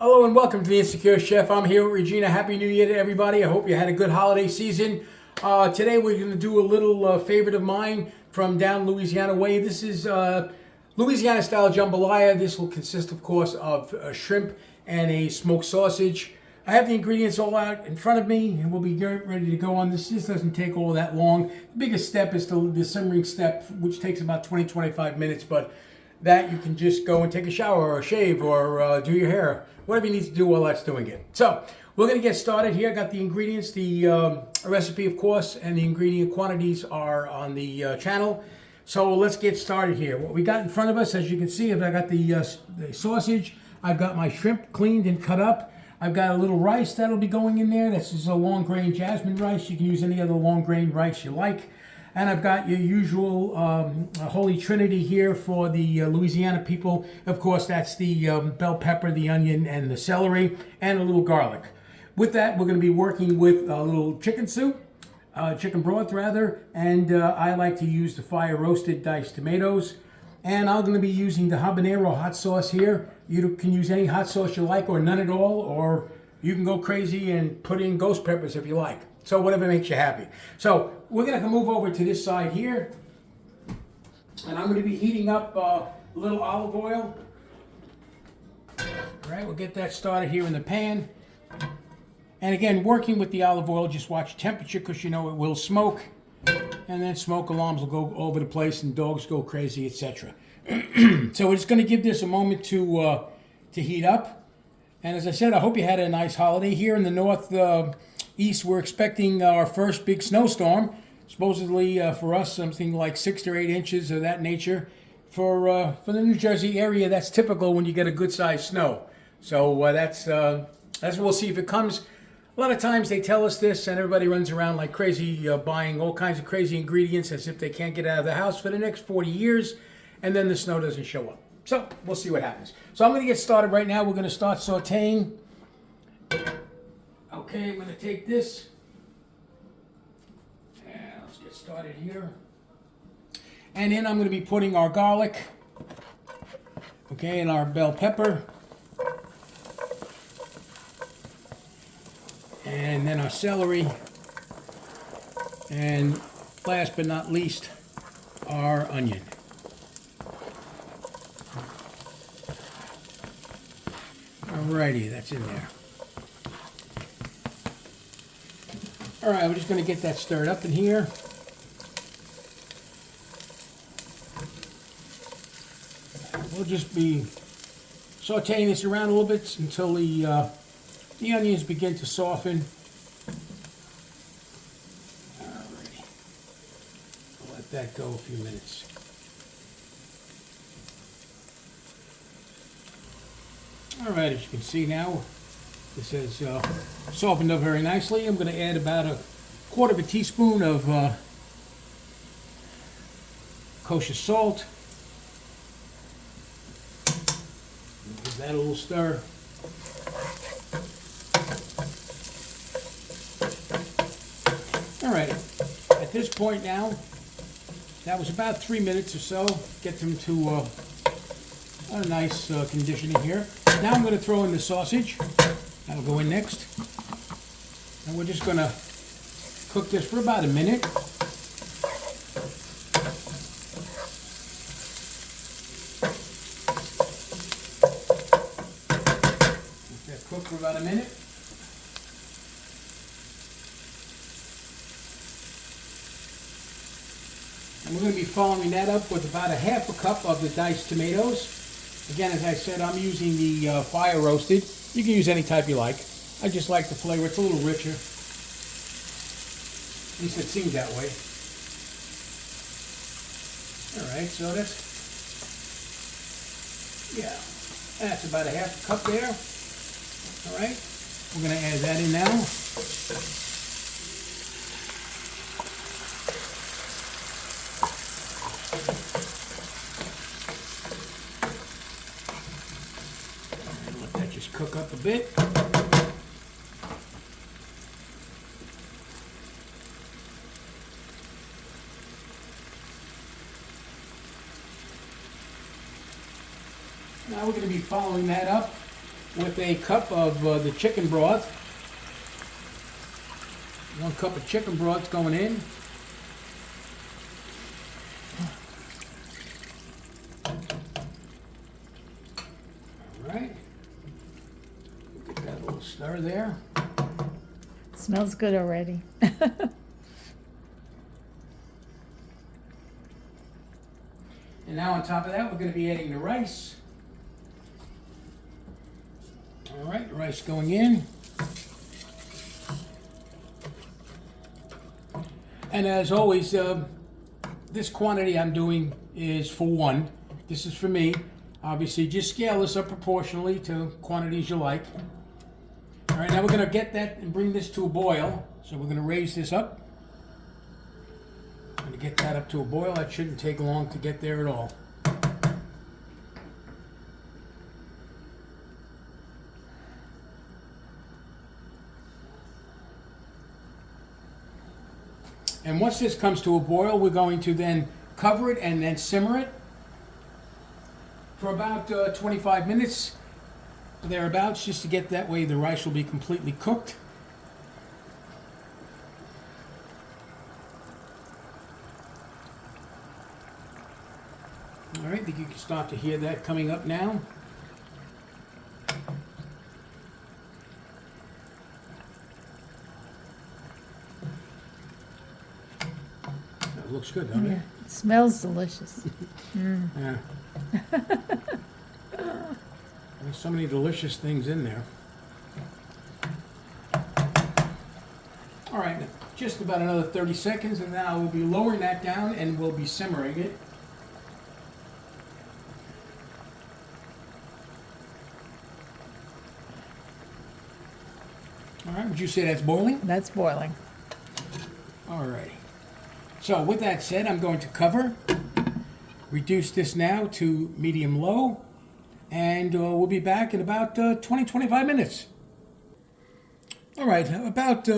Hello and welcome to the Insecure Chef. I'm here with Regina. Happy New Year to everybody. I hope you had a good holiday season. Today we're going to do a little favorite of mine from down Louisiana way. This is Louisiana style jambalaya. This will consist, of course, of shrimp and a smoked sausage. I have the ingredients all out in front of me and we'll be ready to go on this. This doesn't take all that long. The biggest step is the simmering step, which takes about 20-25 minutes, but that you can just go and take a shower or shave or do your hair. Whatever you need to do while that's doing it. So we're going to get started here. I got the ingredients, the recipe, of course, and the ingredient quantities are on the channel. So let's get started here. What we got in front of us, as you can see, I got the sausage. I've got my shrimp cleaned and cut up. I've got a little rice that'll be going in there. This is a long grain jasmine rice. You can use any other long grain rice you like. And I've got your usual holy trinity here for the Louisiana people. Of course, that's the bell pepper, the onion, and the celery, and a little garlic. With that, we're going to be working with a little chicken soup, chicken broth rather, and I like to use the fire roasted diced tomatoes. And I'm going to be using the habanero hot sauce here. You can use any hot sauce you like or none at all, or you can go crazy and put in ghost peppers if you like. So whatever makes you happy. So we're going to move over to this side here. And I'm going to be heating up a little olive oil. All right, we'll get that started here in the pan. And again, working with the olive oil, just watch temperature because you know it will smoke. And then smoke alarms will go all over the place and dogs go crazy, etc. So we're just going to give this a moment to heat up. And as I said, I hope you had a nice holiday. Here in the northeast, we're expecting our first big snowstorm. Supposedly for us, something like 6 to 8 inches of that nature. For the New Jersey area, that's typical when you get a good sized snow. So that's we'll see if it comes. A lot of times they tell us this and everybody runs around like crazy buying all kinds of crazy ingredients as if they can't get out of the house for the next 40 years and then the snow doesn't show up. So we'll see what happens. So I'm going to get started right now. We're going to start sauteing. Okay, I'm going to take this. And let's get started here. And then I'm going to be putting our garlic. Okay, and our bell pepper. And then our celery. And last but not least, our onion. Alrighty, that's in there. Alright, we're just going to get that stirred up in here. We'll just be sauteing this around a little bit until the onions begin to soften. Alrighty. I'll let that go a few minutes. Alright, as you can see now, this has softened up very nicely. I'm going to add about 1/4 teaspoon of kosher salt. Give that a little stir. Alrighty, at this point now, that was about 3 minutes or so. Get them to a nice conditioning here. Now I'm going to throw in the sausage. That'll go in next. And we're just going to cook this for about a minute. Let that cook for about a minute. And we're going to be following that up with about 1/2 cup of the diced tomatoes. Again, as I said, I'm using the fire roasted. You can use any type you like. I just like the flavor. It's a little richer. At least it seems that way. Alright, so that's about 1/2 cup there. Alright, we're going to add that in now. Cook up a bit. Now we're going to be following that up with a cup of the chicken broth. 1 cup of chicken broth going in. All right. Get that little stir there. Smells good already. And now on top of that, we're going to be adding the rice. All right, the rice going in. And as always, this quantity I'm doing is for 1. This is for me. Obviously, just scale this up proportionally to quantities you like. All right, now we're going to get that and bring this to a boil. So we're going to raise this up. I'm going to get that up to a boil. That shouldn't take long to get there at all. And once this comes to a boil, we're going to then cover it and then simmer it for about 25 minutes, thereabouts, just to get that way the rice will be completely cooked. All right, I think you can start to hear that coming up now. That looks good, doesn't it? It smells delicious. Yeah. There's so many delicious things in there. All right, just about another 30 seconds, and now we'll be lowering that down and we'll be simmering it. All right, would you say that's boiling? That's boiling. All right. So with that said, I'm going to cover, reduce this now to medium-low, and we'll be back in about 20-25 minutes. All right, about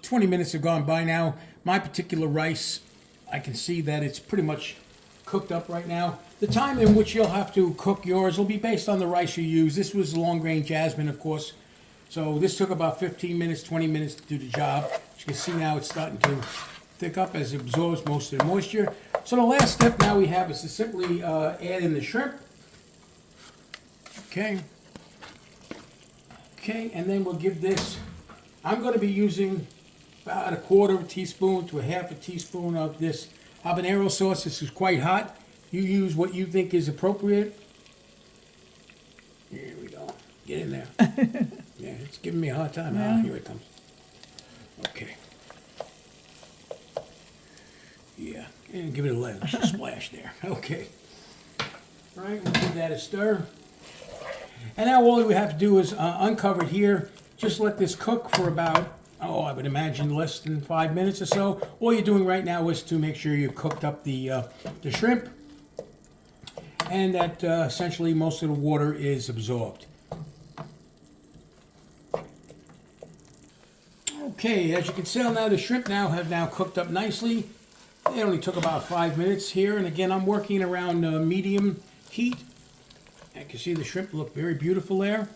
20 minutes have gone by now. My particular rice, I can see that it's pretty much cooked up right now. The time in which you'll have to cook yours will be based on the rice you use. This was long-grain jasmine, of course. So this took about 15 minutes, 20 minutes to do the job. As you can see now, it's starting to thick up as it absorbs most of the moisture. So the last step now we have is to simply add in the shrimp. Okay. Okay, and then we'll give this, I'm going to be using about 1/4 teaspoon to 1/2 teaspoon of this habanero sauce. This is quite hot. You use what you think is appropriate. Here we go. Get in there. Yeah, it's giving me a hard time. Yeah. Ah, here it comes. Okay. Yeah, and give it a little splash there. Okay. All right, we'll give that a stir. And now all we have to do is uncover it here. Just let this cook for about, I would imagine less than 5 minutes or so. All you're doing right now is to make sure you cooked up the shrimp, and that essentially most of the water is absorbed. Okay, as you can see now, the shrimp have now cooked up nicely. It only took about 5 minutes here, and again, I'm working around medium heat. You can see the shrimp look very beautiful there.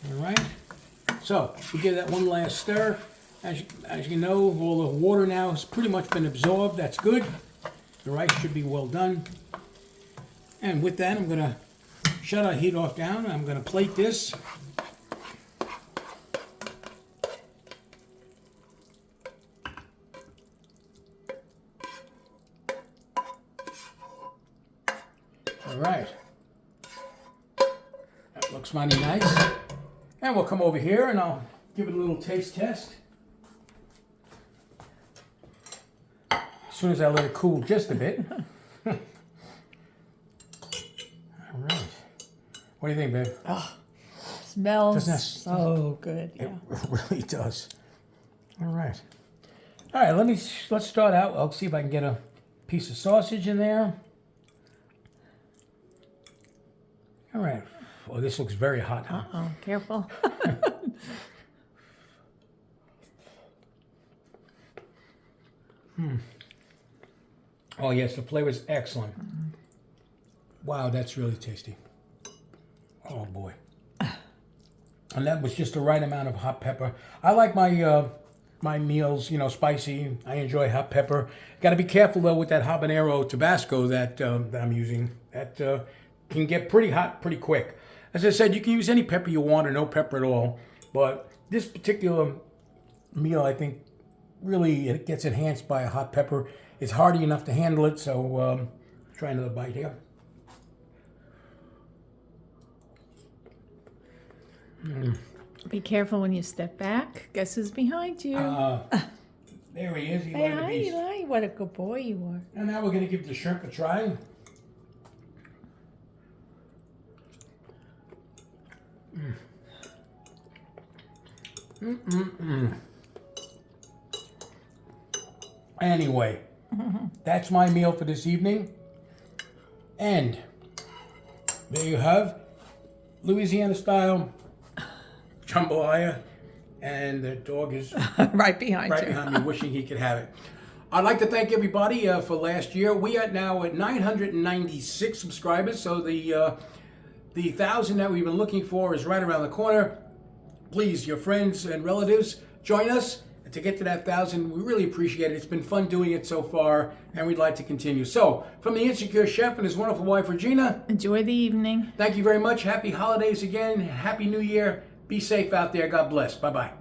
All right, so we give that one last stir. As you know, all the water now has pretty much been absorbed. That's good. The rice should be well done. And with that, I'm going to shut our heat off down. I'm going to plate this. All right. That looks mighty nice. And we'll come over here and I'll give it a little taste test. As soon as I let it cool just a bit. All right. What do you think, babe? Oh, smells Doesn't that- so good. Yeah. It really does. All right. All right, let's start out. I'll see if I can get a piece of sausage in there. All right. Oh, this looks very hot. Huh? Uh-oh, careful. Oh, yes, the flavor is excellent. Wow, that's really tasty. Oh, boy. And that was just the right amount of hot pepper. I like my meals, spicy. I enjoy hot pepper. Got to be careful though with that habanero Tabasco that I'm using. That can get pretty hot pretty quick. As I said, you can use any pepper you want or no pepper at all. But this particular meal, I think, really it gets enhanced by a hot pepper. It's hearty enough to handle it. So try another bite here. Be careful when you step back. Guess who's behind you? There he is. He Hey, learned to hi, be. Eli. What a good boy you are. And now we're going to give the shrimp a try. Anyway, that's my meal for this evening. And there you have Louisiana style jambalaya. And the dog is Right behind right you. behind me, wishing he could have it. I'd like to thank everybody for last year. We are now at 996 subscribers, so the 1,000 that we've been looking for is right around the corner. Please, your friends and relatives, join us to get to that 1,000. We really appreciate it. It's been fun doing it so far, and we'd like to continue. So, from the Insecure Chef and his wonderful wife, Regina, Enjoy the evening. thank you very much. Happy holidays again. Happy New Year. Be safe out there. God bless. Bye-bye.